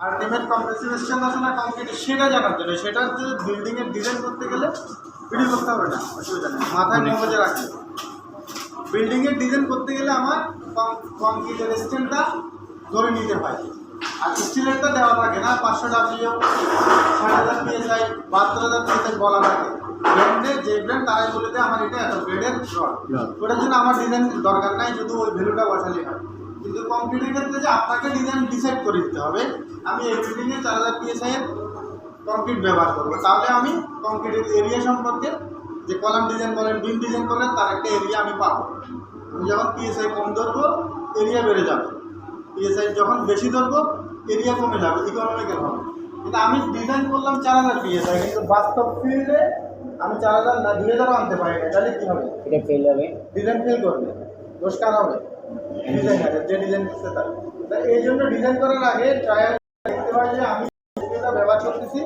Ultimate compressive strength আছে না কংক্রিটের সেটা জানার জন্য, সেটা হচ্ছে বিল্ডিংয়ের ডিজাইন করতে গেলে ভিডিও করতে হবে না, অসুবিধা নেই, মাথায় মগজে রাখি। বিল্ডিংয়ের ডিজাইন করতে গেলে আমার কংক্রিটের স্ট্রেংথটা ধরে নিতে হয়, আর স্টিলেরটা দেওয়া থাকে না 500 ডাব্লিউ 6000 PSI 72,000 PSI বলা থাকে। ব্র্যান্ডে যে ব্র্যান্ড তারাই বলে দেয় আমার এটা এত গ্রেডের রড, ওটার জন্য আমার ডিজাইন দরকার নাই, শুধু ওই ভ্যালুটা বসালেই হয়। কিন্তু কংক্রিটের ক্ষেত্রে যে আপনাকে ডিজাইন ডিসাইড করে দিতে হবে আমি এই বিল্ডিংয়ে 4000 PSI এর কংক্রিট ব্যবহার করবো, তাহলে আমি কংক্রিটের এরিয়া সম্পর্কে যে কলাম ডিজাইন বলেন বিম ডিজাইন করলেন তার একটা এরিয়া আমি পাবো। আমি যখন PSI কম ধরবো এরিয়া বেড়ে যাবে, PSI যখন বেশি ধরবো এরিয়া কমে যাবে, ইকোনমিক্যাল হবে। কিন্তু আমি ডিজাইন করলাম 4000 PSI, কিন্তু বাস্তব ফিল্ডে আমি 4000 না 2000 আনতে পারি না, তাহলে কী হবে? এটা ফেল হবে, ডিজাইন ফেল করবে, দোষ কার হবে? ডিজাইনারের, যে ডিজাইন করছে তার। এই জন্য ডিজাইন করার আগে ট্রায়াল দেখতে হয় যে আমি যেটা ব্যবহার করতেছি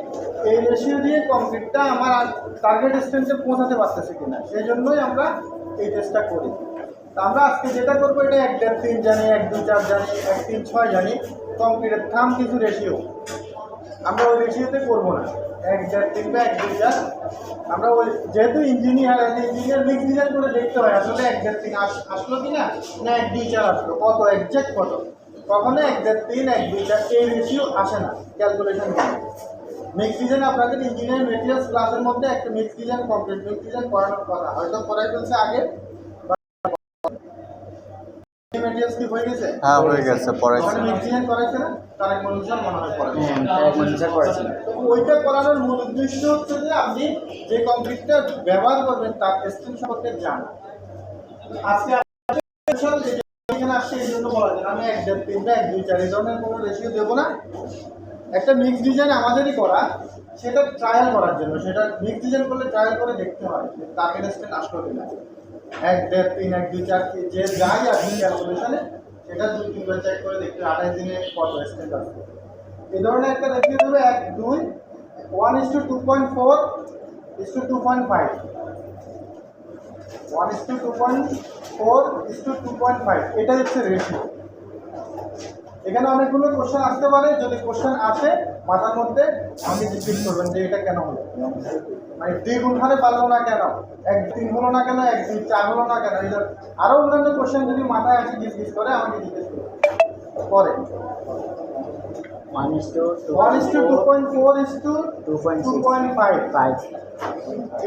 এই রেশিও দিয়ে কংক্রিটটা আমার টার্গেট স্ট্রেন্থে পৌঁছাতে পারতেছে কিনা, সেই জন্যই আমরা এই টেস্টটা করি। তা আমরা আজকে যেটা করবো এটা 1, 1.5, 3 জানি, 1, 2, 4 জানি, 1, 3, 6 জানি, কংক্রিটের থাম কিছু রেশিও আমরা ওই রেশিওতে করবো না, 1, 1.5, 3 বা 1, 2, 4 আমরা ওই যেহেতু ইঞ্জিনিয়ার মিক্স ডিজাইন করে দেখতে হয় আসলে 1, 1.5, 3 আসলো কি না, 1, 2, 4 আসলো, কত এক্সাক্ট কত, কখনো 1, 1.5, 3, 1, 2, 4 এই রেশিও আসে না ক্যালকুলেশন করে। মিক্স ডিজাইন আপনাদের ইঞ্জিনিয়ারিং মেটেরিয়ালস ক্লাসের মধ্যে একটা mix design complete mix design করানোর কথা, হয়তো করাই ফেলছে আগে, মেটেরিয়ালস কি হয়ে গেছে? হ্যাঁ হয়ে গেছে, পড়াইছে। মিক্স ডিজাইন করাইছে না, তারেক মনির মনে হয় পড়াইছে। করেছিল। তো ওইটা করানোর মূল উদ্দেশ্য হচ্ছে যে আপনি যে কংক্রিটটা ব্যবহার করবেন তার টেস্টিং সম্পর্কে জানা। আজকে এখানে আসছে এই জন্য বলা যায় আমি 1, 1.5, 3 বা 1, 2, 4 এই ধরনের কোনো রেশিও দেবো না। একটা মিক্স ডিজাইন আমাদেরই করা, সেটা ট্রায়াল করার জন্য, সেটা মিক্স ডিজাইন করলে ট্রায়াল করে দেখতে হয় যে টার্গেট স্ট্রেন্থ আসলো কিনা। 1, 1.5, 3, 1, 2, 4 যে যাই আপনি ক্যালকুলেশনে সেটা 2-3 বার চেক করে দেখতে 28 দিনে কত স্ট্রেন্থ আসবে। এই ধরনের একটা রেশিও দেবে 1, 2, 1:2.4 2.5, 1:2.4 2.5 এটাই হচ্ছে রেশিও। এখানে অনেকগুলো কোশ্চেন আসতে পারে, যদি কোশ্চেন আসে মাথার মধ্যে আমাকে জিজ্ঞেস করবেন যে এটা কেন হলো, মানে 2 গুণ হারে পারলো না কেন, 1, 3 হলো না কেন, 1, 2, 4 হলো না কেন, এটা আরও অন্যান্য কোশ্চেন যদি মাথায় আসে জিজ্ঞেস করে আমাকে জিজ্ঞেস করবে পরে। 1:2.4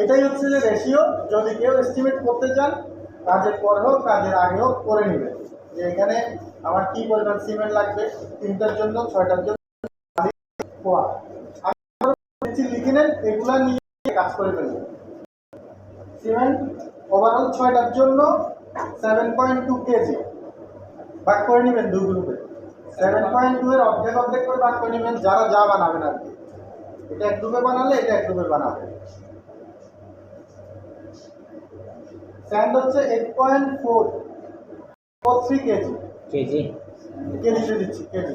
এটাই হচ্ছে যে রেশিও। যদি কেউ এস্টিমেট করতে চান কাজের পরে হোক কাজের আগে হোক করে নেবে যে এখানে আমার কি পরিমাণ সিমেন্ট লাগবে 3টার জন্য 6টার জন্য লিখে নেন, এগুলা নিয়ে কাজ করে ফেলবেন। সিমেন্ট ওভারঅল 6টার জন্য 7.2 কেজি ভাগ করে নেবেন 2 গ্রুপে, 7.2 এর অর্ধেক করে ভাগ করে নেবেন যারা যা বানাবেন আর কি। এটা 1 গ্রুপে বানালে এটা 1 গ্রুপে বানাবে। স্যান্ড হচ্ছে 8.43 কেজি কেজিতে দিচ্ছি কেজি।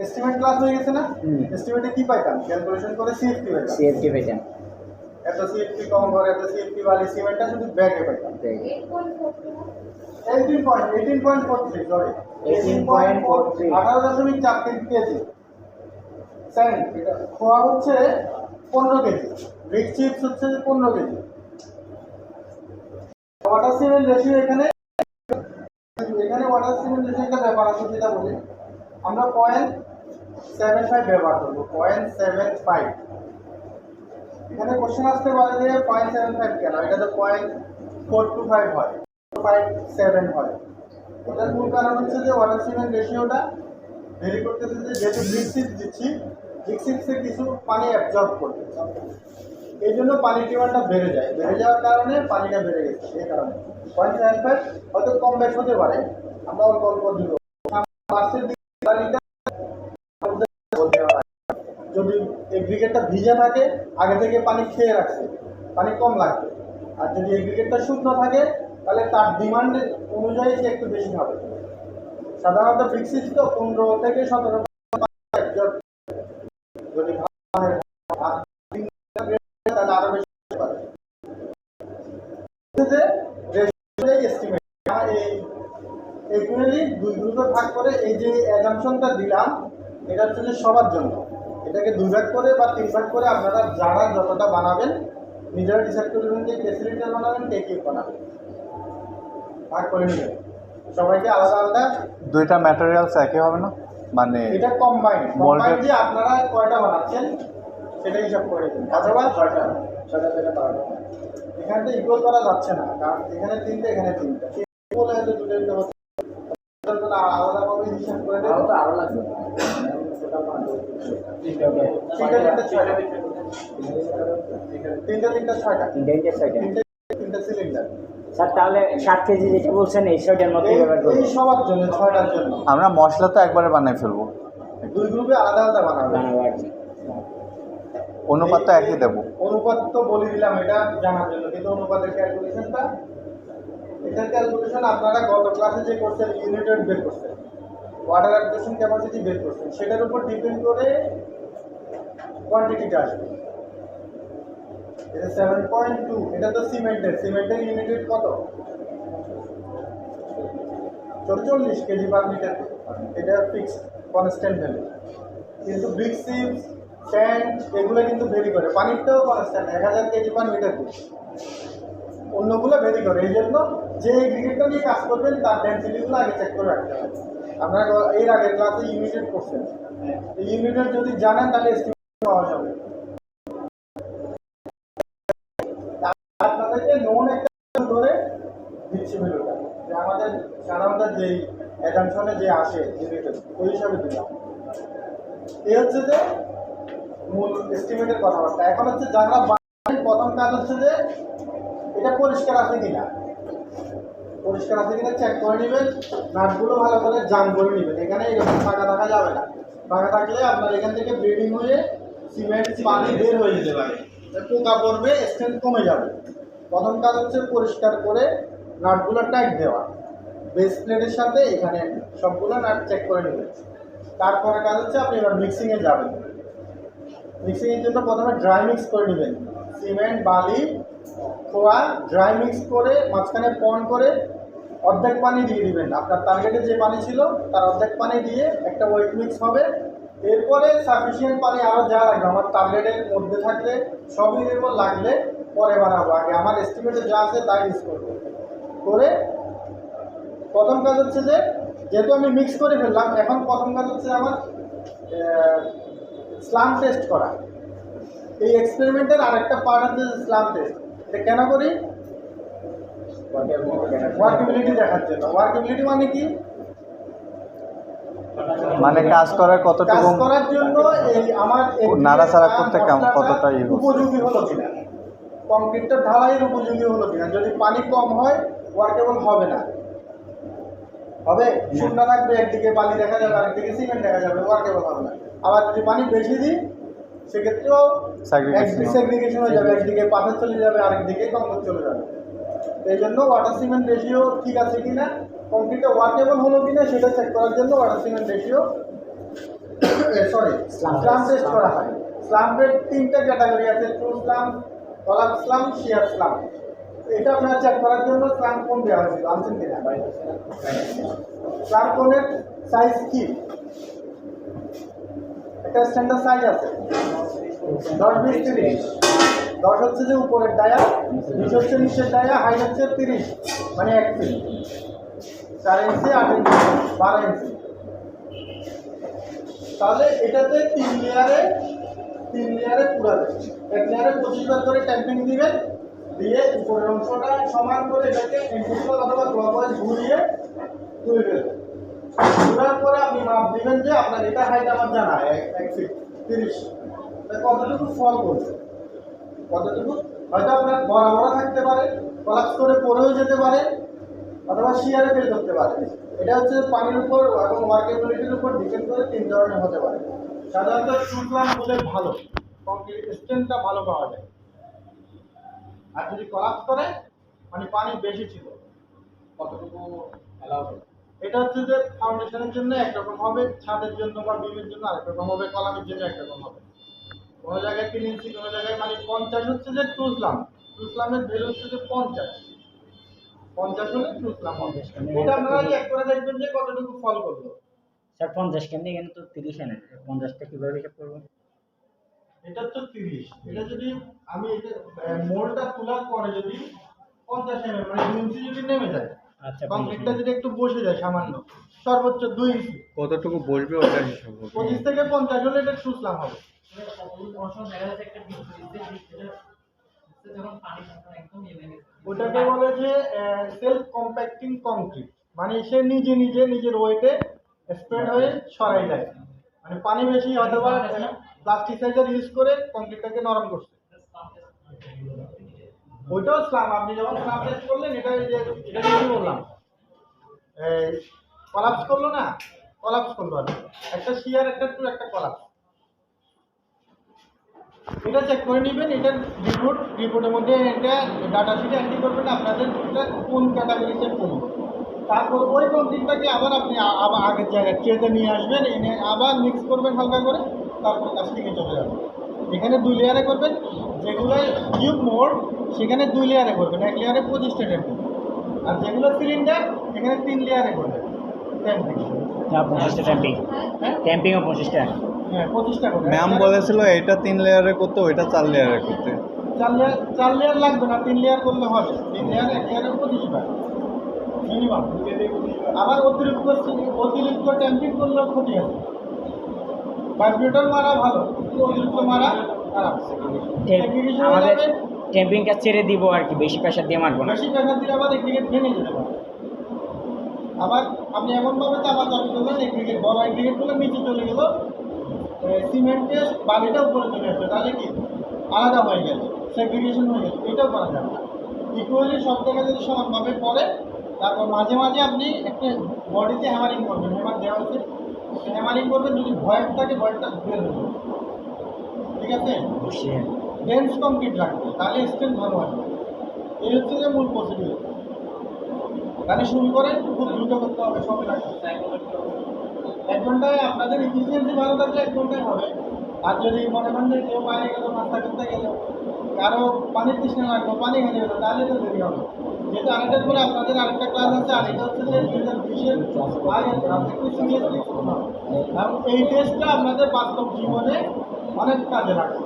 এস্টিমেট ক্লাস হয়ে গেছে না? এস্টিমেটে কি পাইতাম ক্যালকুলেশন করে সিএফটি পাইতাম, এত সিএফটি কম করে এত সিএফটি বালি সিমেন্টটা শুধু ব্যাগে পাইতাম 18.43 সরি 18.43 কেজি স্যান্ড। এটা খোয়া হচ্ছে 15 কেজি, ব্রিক চিপস হচ্ছে 15 কেজি। ওয়াটার সিমেন্ট রেশিও এখানে ওয়াটার সিমেন্ট রেশিও একটা ব্যাপার আছে যেটা বলি আমরা 0.75 ব্যবহার করবো, 0.75। এখানে কোশ্চেন আসতে পারে যে 0.75 কেন, এটা তো 0.425 হয়, 0.57 হয়। এটার মূল কারণ হচ্ছে যে ওয়াটার সিমেন্ট রেশিওটা ভেরি করতেছে যে যেহেতু ব্রিক চিপস দিচ্ছি, ব্রিক চিপসে কিছু পানি অ্যাবজর্ব করবে, এই জন্য পানির ডিমান্ডটা বেড়ে যায়, বেড়ে যাওয়ার কারণে পানিটা বেড়ে গেছে। সেই কারণে 0.75 হয়তো কম বেশ হতে পারে, আমরা অল্প অল্প দিব। যদি এগ্রিগেটটা ভিজে থাকে আগে থেকে পানি খেয়ে রাখছে পানি কম লাগবে, আর যদি এগ্রিগেটটা শুকনো থাকে তাহলে তার ডিমান্ড অনুযায়ী সে একটু বেশি হবে। সাধারণত ফিক্সড তো 15 থেকে 17 যদি তাহলে আরো বেশি পারে। এস্টিমেট এই 2 গ্রুপে ভাগ করে এই যে অ্যাজাম্পশনটা দিলাম এটা হচ্ছে যে সবার জন্য। এটাকে 2 ভাগ করে বা 3 ভাগ করে আপনারা যারা যতটা বানাবেন নিজেরা ডিসাইড করবেন যে কে সিলিন্ডার বানাবেন কে কি বানাবেন, ভাগ করে নেবেন সবাইকে আলাদা আলাদা। দুইটা ম্যাটেরিয়ালস একই হবে না, মানে এটা কম্বাইন যে আপনারা কয়টা বানাচ্ছেন সেটা হিসাব করে দিন। অথবা 6টা থেকে 12টা এখানে তো ইকুয়াল করা যাচ্ছে না, কারণ এখানে 3টে এখানে 3টা ইকুয়াল হয়ে তো দুটো হচ্ছে আলাদাভাবে হিসাব করে দেবো। তো আরও লাগবে তিনটা সিলিন্ডার স্যার। তাহলে 7 কেজি যেটা বলছেন এই 6টার মধ্যে ব্যবহার করব। এই সবার জন্য 6টার জন্য আমরা মশলা তো একবারে বানাই ফেলবো, 2 গ্রুপে আলাদা আলাদা বানাবো। অনুপাত তো একই দেবো। অনুপাত তো বলে দিলাম এটা জানার জন্য, কিন্তু অনুপাতের ক্যালকুলেশনটা এটার ক্যালকুলেশন আপনারা গত ক্লাসে যে করছেন ইউনিটেড বের করছেন, ওয়াটার অ্যাবজর্পশন ক্যাপাসিটি বের করছেন, সেটার উপর ডিপেন্ড করে কোয়ান্টিটিটা আসবে। এটা 7.2, এটা তো সিমেন্টের ইউনিটেড কত 44 কেজি পার মিটার, এটা ফিক্সড কনস্ট্যান্ট ভ্যালু। কিন্তু ব্রিক চিপস স্যান্ড এগুলো কিন্তু ভেরি করে, পানিরটাও কনস্ট্যান্ট 1000 কেজি পার মিটার, অন্যগুলো ভেরি করে। এই জন্য যে গ্রিডটা নিয়ে কাজ করবেন তার ডেন্সিটিগুলো আগে চেক করে রাখতে হবে। আপনারা এর আগের ক্লাসে ইউনিটেড করছেন, এই ইউনিটেড যদি জানেন তাহলে এস্টিমেট পাওয়া যাবে। আপনাদেরকে নোন একটা ধরে দিচ্ছি ভ্যালুটা, যে আমাদের সাধারণত যেই অ্যাজাম্পশনে যে আসে ইউনিটেড ওই হিসাবে দিলাম। এই হচ্ছে যে মূল এস্টিমেটের কথাবার্তা। এখন হচ্ছে যারা প্রথম কাজ হচ্ছে যে এটা পরিষ্কার আছে কিনা চেক করে নেবেন, নাটগুলো ভালো করে জাম করে নেবেন। এখানে এরকম ফাঁকা থাকা যাবে না, ফাঁকা থাকলে আপনার এখান থেকে ব্লিডিং হয়ে সিমেন্ট পানি বের হয়ে যেতে পারে, পোকা পড়বে, স্ট্রেংথ কমে যাবে। প্রথম কাজ হচ্ছে পরিষ্কার করে নাটগুলো টাইট দেওয়া, বেস প্লেটের সাথে এখানে সবগুলো নাট চেক করে নেবেন। তারপরে কাজ হচ্ছে আপনি এবার মিক্সিংয়ে যাবেন। মিক্সিংয়ের জন্য প্রথমে ড্রাই মিক্স করে নেবেন, সিমেন্ট বালি খোয়া ড্রাই মিক্স করে মাঝখানে পন্ড করে অর্ধেক পানি দিয়ে দিবেন। আপনার টার্গেটে যে পানি ছিল তার অর্ধেক পানি দিয়ে একটা ওয়েট মিক্স হবে। এরপরে সাফিসিয়েন্ট পানি আরও যা লাগবে আমার টার্গেটের মধ্যে থাকলে সবই দেবো, লাগলে পরে বানাবো, আগে আমার এস্টিমেটে যা আছে তাই ইউজ করবো। করে প্রথম কাজ হচ্ছে যে যেহেতু আমি মিক্স করে ফেললাম, এখন প্রথম কাজ হচ্ছে আমার স্লাম টেস্ট করা। এই এক্সপেরিমেন্টের আরেকটা পার্ট হচ্ছে স্লাম টেস্ট। এটা কেন করি? ওয়ার্কেবিলিটি দেখার জন্য। ওয়ার্কেবিলিটি মানে কি? মানে কাজ করার কতটুকু, কাজ করার জন্য এই আমার নাড়াচাড়া করতে কতটা উপযোগী হলো কিনা, কংক্রিটটা ঢালাইয়ের উপযোগী হলো কিনা। যদি পানি কম হয় ওয়ার্কেবল হবে না, হবে শুকনা থাকবে, একদিকে বালি দেখা যাবে আরেকদিকে সিমেন্ট দেখা যাবে, ওয়ার্কেবল হবে না। আবার যদি পানি বেশি দিই সেক্ষেত্রেও সেগ্রিগেশন হয়ে যাবে, একদিকে পাথর চলে যাবে আরেকদিকে কংক্রিট চলে যাবে। এই জন্য ওয়াটার সিমেন্ট রেশিও ঠিক আছে কিনা, কংক্রিটটা ওয়ার্কেবল হলো কিনা সেটা চেক করার জন্য water cement ratio slump test করা হয়। স্লামের 3টা ক্যাটাগরি আছে, true slump, collapse slump, shear slump. এটা আপনারা চেক করার জন্য স্লাম কোন দেওয়া হয়েছিল, আনছেন কিনা? স্লাম কোনের সাইজ কি? একটা স্ট্যান্ডার্ড সাইজ আছে 10, 20, 30। 10 হচ্ছে যে উপরের ডায়া, 20 হচ্ছে নিচের ডায়া, হাইট হচ্ছে 30 মানে 1 ফিট, 4 ইঞ্চি, 8 ইঞ্চি, 12 ইঞ্চি। তাহলে এটাতে 3 লেয়ারে পুরাবে। এক লেয়ারে 25 বার করে ট্যাম্পিং দিবেন, দিয়ে উপরের অংশটা সমান করে এটাকে এন্টিক্লোজ অথবা ক্লকওয়াইজ ঘুরিয়ে তুলে ফেলবেন। ঘুরার পরে আপনি মাপ দিবেন যে আপনার এটা হাইট আমার জানা 1 ফিট 30, কতটুকু ফল করবে, কতটুকু হয়তো আপনার বরাবর থাকতে পারে, কলাপস করে পড়েও যেতে পারে, অথবা শিয়ারে ফেল করতে পারে। এটা হচ্ছে পানির উপর এবং ওয়ার্কেবিলিটির উপর ডিপেন্ড করে 3 ধরনের হতে পারে। সাধারণত ট্রুথলাম বলে ভালো, কংক্রিট স্ট্রেংথটা ভালো পাওয়া যায়। আর যদি কলাপস করে মানে পানি বেশি ছিল কতটুকু অ্যালাউ হবে। এটা হচ্ছে যে ফাউন্ডেশনের জন্য একরকম হবে, ছাদের জন্য বা বিমের জন্য আরেক রকম হবে, কলামের জন্য একরকম হবে। কোনো জায়গায় 3 ইঞ্চি, কোনো জায়গায় মানে 50 হচ্ছে যে ট্রুথলামের ভ্যালু হচ্ছে যে 50 হলে ট্রুথলাম হবে। এটা আপনারা চেক করে দেখবেন যে কতটুকু ফল করলো। স্যার 50 কেন এখানে তো 30 এনে 50টা কিভাবে হিসাব করবো? এটা তো 30, এটা যদি আমি এটা মোল্ডটা তোলার পরে যদি 50 mm মানে 2 ইঞ্চি যদি নেমে যায়, আচ্ছা, কংক্রিটটা যদি একটু বসে যায় সামান্য, সর্বোচ্চ 2 ইঞ্চি, কতটুকু বসবে ওটা হিসাব হবে। 25 থেকে 50 হলে এটা সুসলাম হবে। ওটাকে বলে যে সেলফ কম্প্যাক্টিং কংক্রিট, মানে সে নিজে নিজে নিজের ওয়েটে স্প্রেড হয়ে ছড়াই যায়, মানে পানি বেশি অথবা প্লাস্টিসাইজার ইউজ করে কংক্রিটটাকে নরম করছে। ওইটাও স্লাম, আপনি যখন স্লাম টেস্ট করলেন এটা এই যে এটা কি বললাম, কলাপস করলো না, কলাপস করলো আর কি। একটা শিয়ার একটা টু একটা কলাপস, এটা চেক করে নেবেন। এটার রিপোর্টের মধ্যে এটা ডাটা শিটে এন্ট্রি করবেন আপনাদের এটা কোন ক্যাটাগরিতে কোন, তারপর ওই কংক্রিটটাকে আবার আপনি আবার আগের জায়গায় ট্রেতে নিয়ে আসবেন, এনে আবার মিক্স করবেন হালকা করে, তারপর কাস্টিংয়ে চলে যাবেন। এখানে 2 লেয়ারে করবেন, যেগুলো কিউব মোল্ড সেখানে 2 লেয়ারে করবেন, 1 লেয়ারে 25টা টেম্পিং, আর যেগুলো সিলিন্ডার এখানে 3 লেয়ারে করবেন টেম্পিং। না 25টা ট্যাম্পিং, হ্যাঁ ট্যাম্পিংও 25টা। হ্যাঁ 25টা করবেন। ম্যাম বলেছিল এটা 3 লেয়ারে করতে, ওইটা 4 লেয়ারে করতে। 4 লেয়ার লাগবে না, 3 লেয়ার করলে হবে। 3 লেয়ার 1 লেয়ারে 25 বার মিনিমাম। আবার অতিরিক্ত ট্যাম্পিং করলেও ক্ষতি আছে, ভাইব্রেটর মারা ভালো, কিন্তু অতিরিক্ত মারা খারাপ। Segregation হয়ে আমাদের যাবে, ট্যাম্পিংটা ছেড়ে দিব আর কি, বেশি প্রেশার দিয়ে মারবো না। বেশি প্রেশার দিলে আবার এগ্রিগেট ভেঙে যেতে পারে। আবার আপনি এমনভাবে চাপাচাপি করলেন এগ্রিগেট, বড় এগ্রিগেটগুলো নিচে চলে গেল, সিমেন্টের বালিটা উপরে চলে আসবে, তাহলে কি আলাদা হয়ে গেল, সেগ্রিগেশন হয়ে গেল, এটাও করা যাবে না। ইকুয়ালি সব জায়গায় যদি সমানভাবে পড়ে, তারপর মাঝে মাঝে আপনি একটা বডিতে হ্যামারিং করবেন, হ্যামার দেওয়া হচ্ছে, হ্যামারিং করবেন, যদি ভয়েড থাকে ভয়েডটা বের হয়ে যাবে, ঠিক আছে। ডেন্স কংক্রিট রাখবে, তাহলে স্ট্রেন্থ ভালো আসবে। এই হচ্ছে যে মূল প্রসিডিউর। তাহলে শুরু করেন, খুব দ্রুত করতে হবে, সময় লাগবে। 1 ঘন্টায় আপনাদের ইফিসিয়েন্সি ভালো থাকলে 1 ঘন্টায় হবে। আর যদি মনে করেন যে কেউ বাইরে গেল, নাস্তা করতে গেল, কারো পানির তৃষ্ণা লাগলো, পানি খেতে গেলো, তাহলে তো দেরি হবে। যেহেতু আরেকটার পরে আপনাদের আরেকটা ক্লাস আছে, আর এটা হচ্ছে যে 2020-এর আগে একটু সিরিয়াসলি করতে হবে। এবং এই টেস্টটা আপনাদের বাস্তব জীবনে অনেক কাজে লাগবে।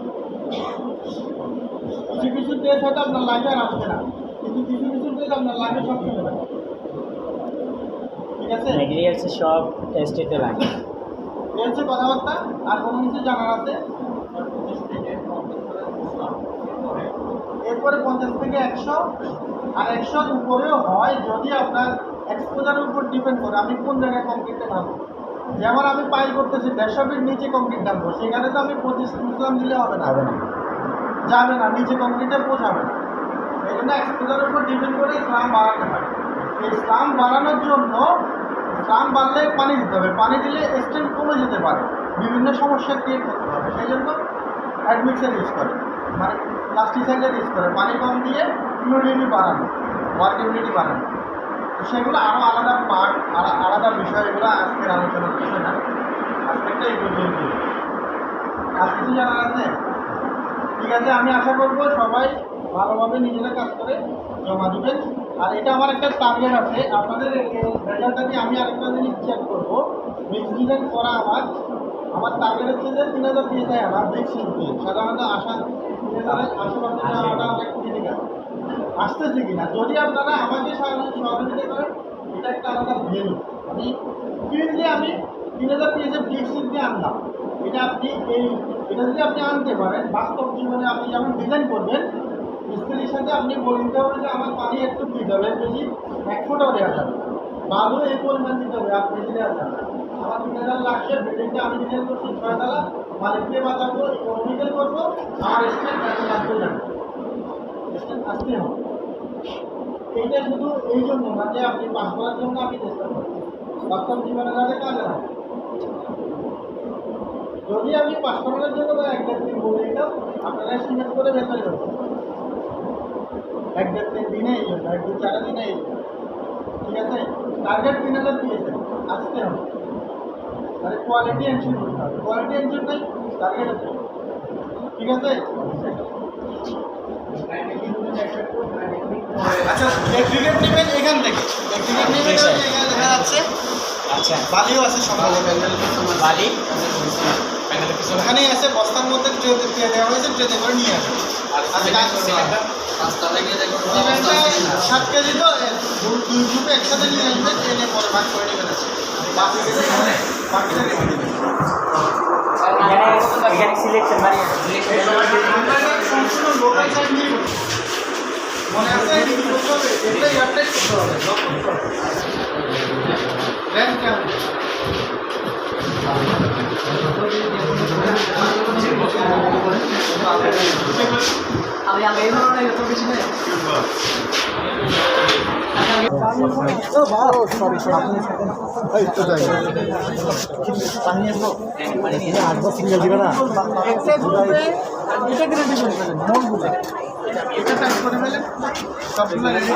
কিছু কিছু টেস্ট হয়তো আপনার লাইফে আর আসবে না, কিন্তু কিছু কিছু টেস্ট আপনার লাইফে সবসময় লাগবে, ঠিক আছে। ম্যাটেরিয়ালস সব টেস্টেতে লাগে। এই হচ্ছে কথাবার্তা। আর কোনো কিছু জানার আছে? এরপরে 50 থেকে 100, আর 100-র উপরেও হয় যদি আপনার এক্সপোজারের উপর ডিপেন্ড করে আমি কোন জায়গায় কংক্রিটটা ঢালবো। যেমন আমি পাইল করতেছি 150 ফিট নিচে কংক্রিট ঢালবো, সেখানে তো আমি 25 মিলিগ্রাম দিলে হবে না, যাবে না, নিচে কংক্রিটে পৌঁছাবে না। এই জন্য এক্সপোজারের উপর ডিপেন্ড করে স্লাম বাড়াতে হয়। এই স্লাম বাড়ানোর জন্য স্লাম বাড়লে পানি দিতে হবে, পানি দিলে স্ট্রেন্থ কমে যেতে পারে, বিভিন্ন সমস্যা ক্রিয়েট করতে পারে। সেই জন্য অ্যাডমিক্সার ইউজ করে, মানে প্লাস্টিসাইজার ইউজ করে, পানি কম দিয়ে ফ্লুইডিটি বাড়ানো, ওয়ার্কেবিলিটি বাড়ানো। তো সেগুলো আরও আলাদা পার্ট, আলাদা বিষয়, এগুলো আজকের আলোচনার বিষয় না। আজকেরটা এই পর্যন্ত। আর কিছু জানার আছে? ঠিক আছে, আমি আশা করবো সবাই ভালোভাবে নিজেরা কাজ করে জমা দেবেন। আর এটা আমার একটা টার্গেট আছে, আপনাদের রেজাল্টটা দিয়ে আমি আরেকটা জিনিস চেক করবো। মিক্স ডিজাইন করা আমার টার্গেট হচ্ছে যে 3000 PSI আমার দেখছেন কি সাধারণত আশা 3000-এর আশেপাশে যাওয়াটা অনেক ক্রিটিক্যাল, আসতেছে কিনা। যদি আপনারা আমাকে সহযোগিতা করেন, এটা একটা আলাদা ভ্যালু। আমি ক্লিনলি আমি 3000 PSI ফিক্সড দিয়ে আনলাম, এটা আপনি এটা যদি আপনি আনতে পারেন বাস্তব জীবনে, আপনি যখন ডিজাইন করবেন মিস্ত্রির সাথে আপনি বলে দিতে হবে যে আমার পানি একটু দিতে হবে, বেশি 1 ফুটও দেওয়া যাবে, বালু এই পরিমাণ দিতে হবে, আর বেশি দেওয়া যাবে। আমার 3000 লাগছে, বিল্ডিংটা আমি ডিজাইন করছি 6 তলা, মালিককে বাঁচাবো, ইকোনমিক্যাল করবো, আমার স্ট্যান্ড লাগবে যাবে, স্ট্যান্ড আসতে হবে। এইটা শুধু এই জন্য না যে আপনি পাস করার জন্য আমি চেষ্টা করি, বাস্তব জীবনে যাতে কাজে লাগে। যদি আমি পাস করানোর জন্য বা 1-1.5 দিন বলে দিতাম, আপনারা এস্টিমেট করে বেতন করবেন 1-1.5 দিনে, এই জন্য 1-2-4 দিনে এই জন্য, ঠিক আছে। টার্গেট 3000 PSI আসতে হবে, তাহলে কোয়ালিটি এনশিওর করতে হবে, কোয়ালিটি এনশিওর নাই টার্গেট আছে, ঠিক আছে। আচ্ছা, এগ্রিগেট নেবেন এখান থেকে, এগ্রিগেট নেবেন এখানে দেখা যাচ্ছে, আচ্ছা বালিও আছে সম্ভবত বালি ওখানেই আছে, বস্তার মধ্যে ট্রেতে দিয়ে দেওয়া হয়েছে, ট্রেতে করে নিয়ে আসবে। আর সিমেন্টটা 7 কেজি তো দুই গ্রুপে একসাথে নিয়ে আসবে, এনে পরে ভাগ করে নেবেন আছে বাকিটা রেখে দেবেন। এখানে সিলেকশন মানে সম্পূর্ণ লোকাল সাইড নিয়ে মনে আছে কি করতে হবে, এগুলো অ্যাপ্লাই করতে হবে। র্যাঙ্ক কেমন এটা টাইপ করে ফেলে সবগুলো রেডি